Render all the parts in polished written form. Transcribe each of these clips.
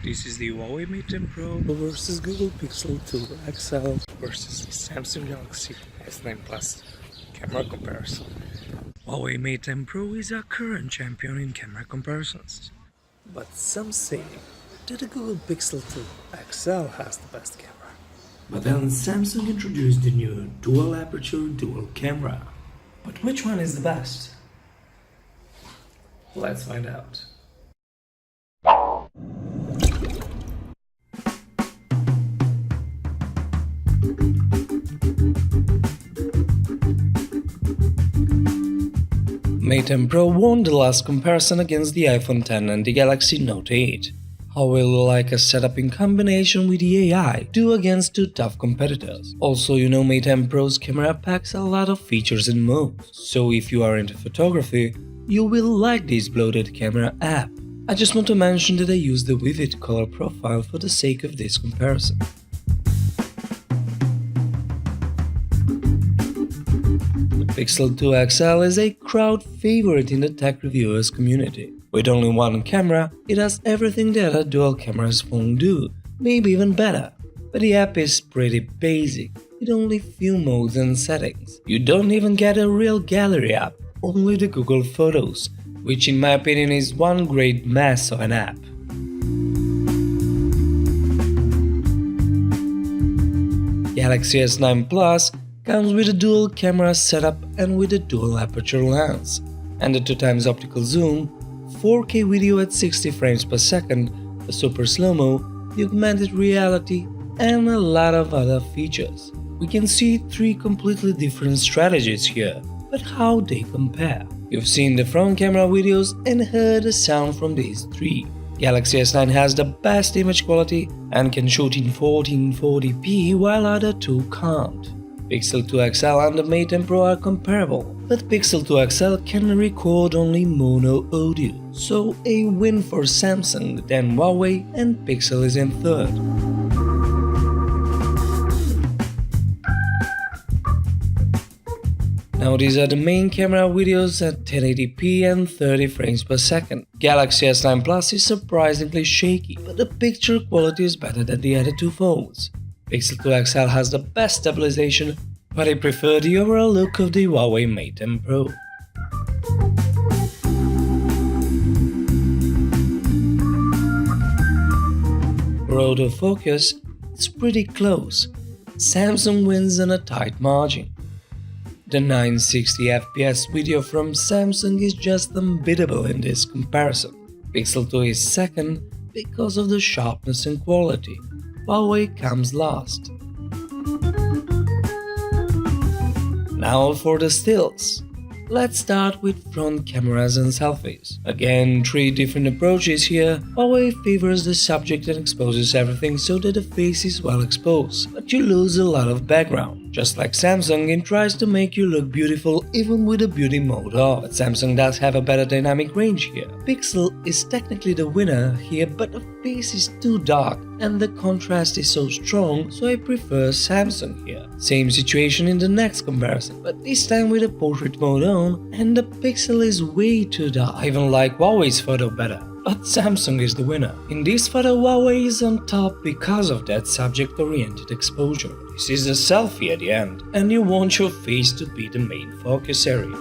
This is the Huawei Mate Pro versus Google Pixel 2 XL versus Samsung Galaxy S9 Plus camera comparison. Huawei Mate Pro is our current champion in camera comparisons, but some say that the Google Pixel 2 XL has the best camera. But then Samsung introduced the new dual aperture dual camera. But which one is the best? Let's find out. Mate Pro won the last comparison against the iPhone X and the Galaxy Note8. How will like a setup in combination with the AI do against two tough competitors? Also, you know, Mate Pro's camera packs a lot of features and modes, so if you are into photography, you will like this bloated camera app. I just want to mention that I use the vivid color profile for the sake of this comparison. The Pixel 2 XL is a crowd favorite in the tech reviewers community. With only one camera, it has everything that a dual camera's phone do, maybe even better. But the app is pretty basic, with only few modes and settings. You don't even get a real gallery app, only the Google Photos, which in my opinion is one great mess of an app. Galaxy S9 Plus comes with a dual camera setup and with a dual aperture lens, and a 2x optical zoom, 4K video at 60 frames per second, a super slow-mo, the augmented reality, and a lot of other features. We can see three completely different strategies here, but how they compare? You've seen the front camera videos and heard the sound from these three. Galaxy S9 has the best image quality and can shoot in 1440p while other two can't. Pixel 2 XL and the Mate Pro are comparable, but Pixel 2 XL can record only mono audio, so a win for Samsung, then Huawei, and Pixel is in third. Now these are the main camera videos at 1080p and 30 frames per second. Galaxy S9 Plus is surprisingly shaky, but the picture quality is better than the other two phones. Pixel 2 XL has the best stabilization, but I prefer the overall look of the Huawei Mate Pro. For autofocus, it's pretty close. Samsung wins on a tight margin. The 960 FPS video from Samsung is just unbeatable in this comparison. Pixel 2 is second because of the sharpness and quality. Huawei comes last. Now for the stills. Let's start with front cameras and selfies. Again, three different approaches here. Huawei favors the subject and exposes everything so that the face is well exposed, but you lose a lot of background. Just like Samsung, it tries to make you look beautiful even with the beauty mode off, but Samsung does have a better dynamic range here. Pixel is technically the winner here, but the face is too dark and the contrast is so strong, so I prefer Samsung here. Same situation in the next comparison, but this time with a portrait mode on, and the Pixel is way too dark. I even like Huawei's photo better, but Samsung is the winner. In this photo, Huawei is on top because of that subject-oriented exposure. This is a selfie at the end, and you want your face to be the main focus area.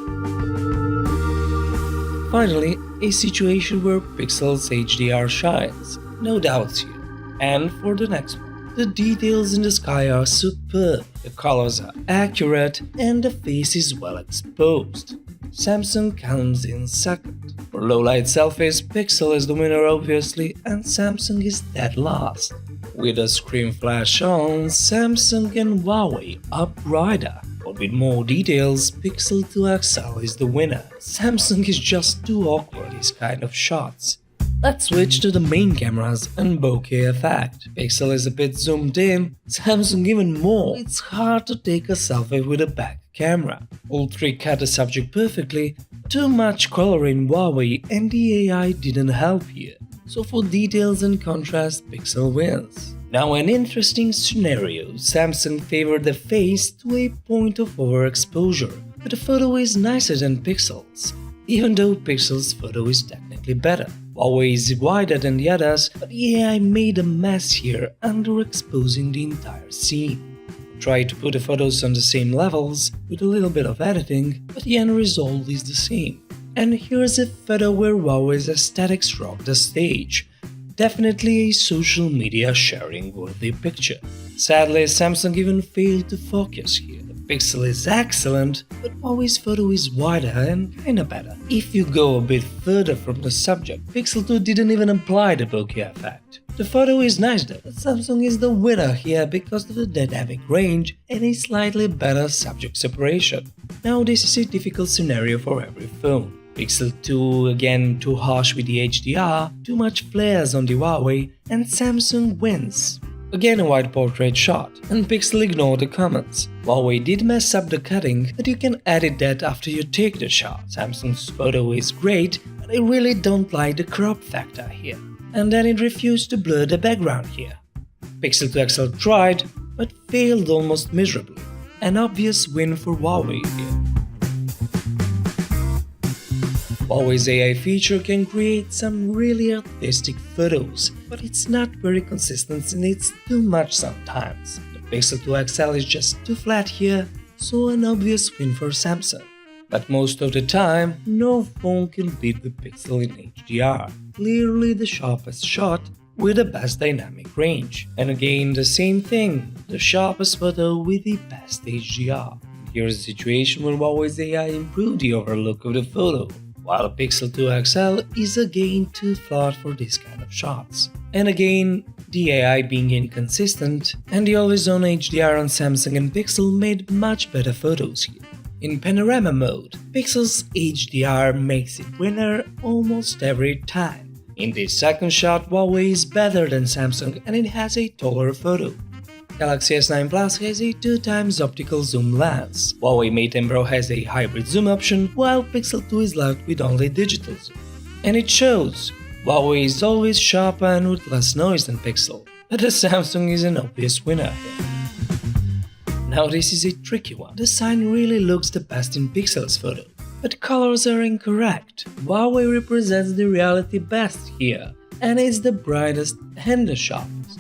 Finally, a situation where Pixel's HDR shines, no doubts here. And for the next one, the details in the sky are superb, the colors are accurate, and the face is well exposed. Samsung comes in second. For low-light selfies, Pixel is the winner obviously, and Samsung is dead last. With a screen flash on, Samsung and Huawei are brighter, but with more details, Pixel 2 XL is the winner. Samsung is just too awkward these kind of shots. Let's switch to the main cameras and bokeh effect. Pixel is a bit zoomed in, Samsung even more. It's hard to take a selfie with a back camera. All three cut the subject perfectly, too much color in Huawei and the AI didn't help here. So for details and contrast, Pixel wins. Now an interesting scenario, Samsung favored the face to a point of overexposure, but the photo is nicer than Pixel's, even though Pixel's photo is technically better. Huawei is wider than the others, but yeah, I made a mess here, underexposing the entire scene. Try to put the photos on the same levels with a little bit of editing, but the end result is the same. And here's a photo where Huawei's aesthetics rock the stage. Definitely a social media sharing worthy picture. Sadly, Samsung even failed to focus here. The Pixel is excellent, but Huawei's photo is wider and kinda better. If you go a bit further from the subject, Pixel 2 didn't even apply the bokeh effect. The photo is nice though, but Samsung is the winner here because of the dynamic range and a slightly better subject separation. Now this is a difficult scenario for every phone. Pixel 2 again too harsh with the HDR, too much flares on the Huawei, and Samsung wins. Again a wide portrait shot, and Pixel ignored the comments. Huawei did mess up the cutting, but you can edit that after you take the shot. Samsung's photo is great, but I really don't like the crop factor here. And then it refused to blur the background here. Pixel 2 XL tried, but failed almost miserably. An obvious win for Huawei here. Huawei's AI feature can create some really artistic photos, but it's not very consistent and it's too much sometimes. The Pixel 2 XL is just too flat here, so an obvious win for Samsung. But most of the time, no phone can beat the Pixel in HDR. Clearly the sharpest shot with the best dynamic range. And again the same thing, the sharpest photo with the best HDR. Here's a situation where Huawei's AI improved the overall look of the photo, while the Pixel 2 XL is again too flat for this kind of shots. And again, the AI being inconsistent and the always-on HDR on Samsung and Pixel made much better photos here. In panorama mode, Pixel's HDR makes it winner almost every time. In this second shot, Huawei is better than Samsung and it has a taller photo. Galaxy S9 Plus has a 2x optical zoom lens. Huawei Mate Pro has a hybrid zoom option, while Pixel 2 is left with only digital zoom. And it shows, Huawei is always sharper and with less noise than Pixel, but the Samsung is an obvious winner here. Now this is a tricky one. The sign really looks the best in Pixel's photo, but colors are incorrect. Huawei represents the reality best here, and is the brightest and the sharpest.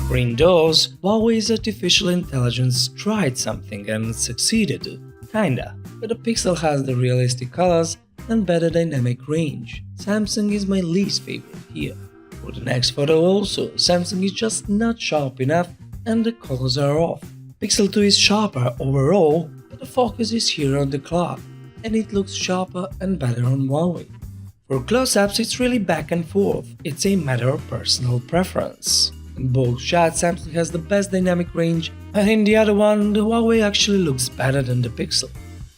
For indoors, Huawei's artificial intelligence tried something and succeeded, kinda, but the Pixel has the realistic colors and better dynamic range. Samsung is my least favorite here. For the next photo also, Samsung is just not sharp enough and the colors are off. Pixel 2 is sharper overall, but the focus is here on the clock, and it looks sharper and better on Huawei. For close-ups, it's really back and forth, it's a matter of personal preference. In both shots, Samsung has the best dynamic range, and in the other one, the Huawei actually looks better than the Pixel.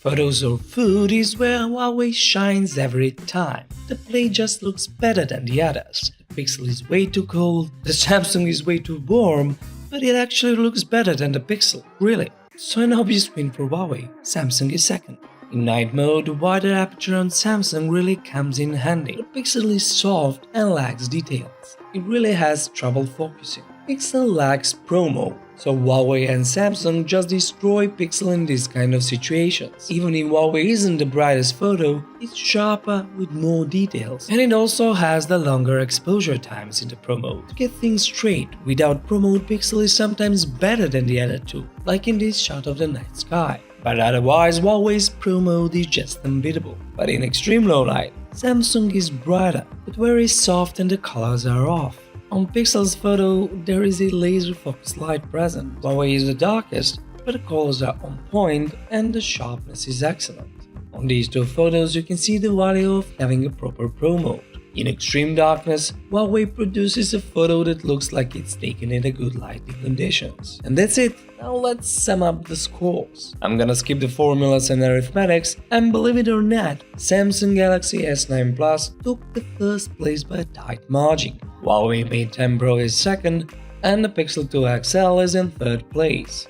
Photos or food is where Huawei shines every time. The Play just looks better than the others. The Pixel is way too cold, the Samsung is way too warm, but it actually looks better than the Pixel, really. So an obvious win for Huawei, Samsung is second. In night mode, the wider aperture on Samsung really comes in handy. The Pixel is soft and lacks details. It really has trouble focusing. Pixel lacks Pro mode, so Huawei and Samsung just destroy Pixel in these kind of situations. Even if Huawei isn't the brightest photo, it's sharper with more details. And it also has the longer exposure times in the Pro mode. To get things straight, without Pro mode, Pixel is sometimes better than the other two, like in this shot of the night sky. But otherwise, Huawei's Pro mode is just unbeatable. But in extreme low light, Samsung is brighter, but very soft and the colors are off. On Pixel's photo, there is a laser focus light present. Huawei is the darkest, but the colors are on point and the sharpness is excellent. On these two photos, you can see the value of having a proper Pro mode. In extreme darkness, Huawei produces a photo that looks like it's taken in a good lighting conditions. And that's it. Now let's sum up the scores. I'm gonna skip the formulas and arithmetics, and believe it or not, Samsung Galaxy S9 Plus took the first place by a tight margin. Huawei Mate 10 Pro is second, and the Pixel 2 XL is in third place.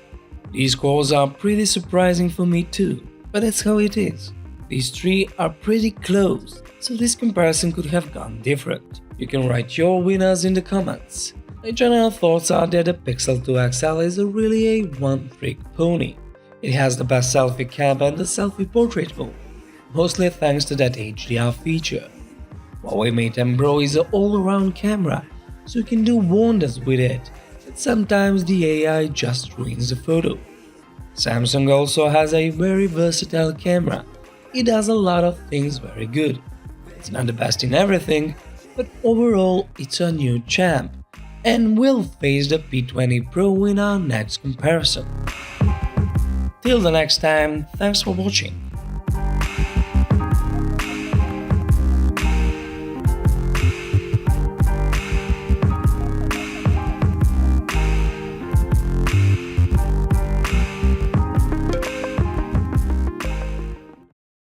These scores are pretty surprising for me too, but that's how it is. These three are pretty close, so this comparison could have gone different. You can write your winners in the comments. My general thoughts are that the Pixel 2 XL is really a one-trick pony. It has the best selfie cam and the selfie portrait mode, mostly thanks to that HDR feature. Huawei Mate 10 Pro is an all-around camera, so you can do wonders with it, but sometimes the AI just ruins the photo. Samsung also has a very versatile camera. It does a lot of things very good. It's not the best in everything, but overall it's a new champ, and will face the P20 Pro in our next comparison. Till the next time, thanks for watching.